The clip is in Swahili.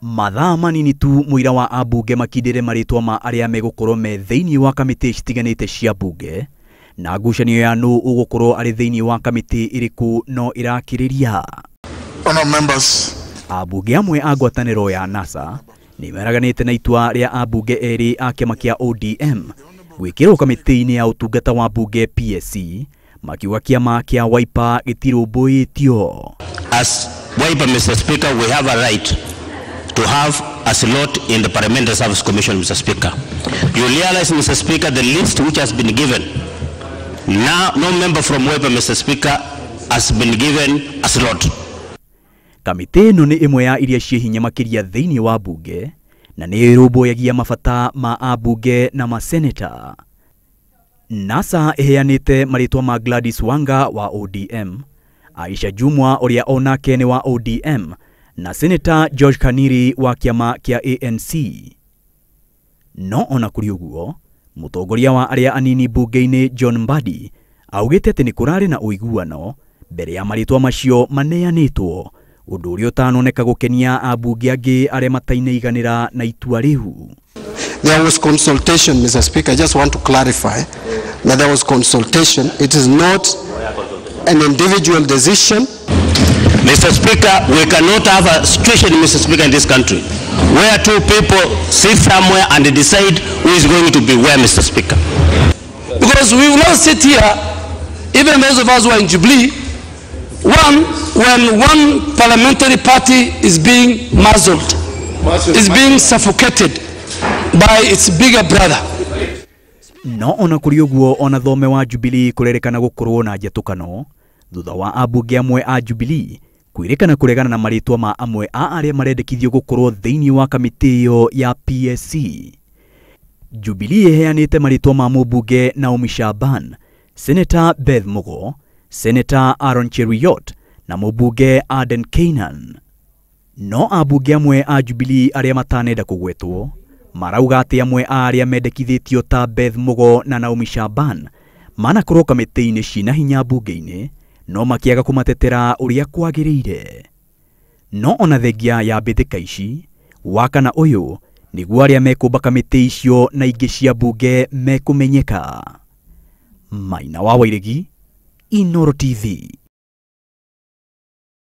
Mathaa manini tu muira wa ambunge makiria maritwa ma aria megukorwo me thiini wa Kamitii citiganite cia mbunge na ngucanio ya nu ugukorwo ari thiini wa Kamitii iriku no irakiriria. Honourable members, ambunge amwe a ngwataniro ya NASA ni meraganite na itua ria ambunge eri a kiama kia ODM gwikirwo Kamitii-ini ya utungata wa mbunge PSC makiuga kiama kia Wiper gitirumbuitio. As Wiper, Mr. Speaker, we have a right to have a slot in the Parliamentary Service Commission, Mr. Speaker. You realize, Mr. Speaker, the list which has been given. Now, no member from Wiper, Mr. Speaker, has been given a slot. Kamitii no ni imwe ya iria cie hinya makiria thiini wa mbunge na ni irumbuyagia mabata ma ambunge na maseneta. NASA iheanite maritwa ma Gladys Wanga wa ODM, Aisha Jumwa uria onake ni wa ODM na Senator George Kaniri wa kiama kia ANC. No ona kuri uguo, mutongoria wa aria anini mbunge-ini John Mbadi augite ati ni kurari na uiguano mbere ya maritwa macio maneanitwo, undu uria utanoneka gukenia ambunge angi aria mataineiganira na itua riu. There was consultation, Mr. Speaker. I just want to clarify that there was consultation. It is not an individual decision. Mr. Speaker, we cannot have a situation, Mr. Speaker, in this country where two people sit somewhere and decide who is going to be where, Mr. Speaker. Because we will not sit here, even those of us who are in Jubilee, when one parliamentary party is being muzzled, is being suffocated by its bigger brother. No ona kuri uguo ona thome wa Jubilee kurerikana gukorwo na Njatukano thutha wa ambunge amwe a Jubilee kwirikana kuregana na maritwa ma amwe a aria marendekithio gukorwo thiini wa Kamitii yo ya PSC. Jubilee iheanite maritwa ma mbunge Naomi Shaban, Senator Beth Mugo, Senator Aaron Cheruiyot na mbunge Aden Keynan. No ambunge amwe a Jubilee aria matanenda kugwetwo marauga ati amwe a aria mendekithitio ta Beth Mugo na Naomi Shaban manakorwo Kamitii-ini cina hinya mbunge-ini no makiaga kumatetera uria kwagiriire. No ona thengia ya mbithika ici wakana uyu niguo aria mekumba Kamitii icio na ingi cia mbunge mekumenyeka. Maina wa Wairigi, Inooro TV.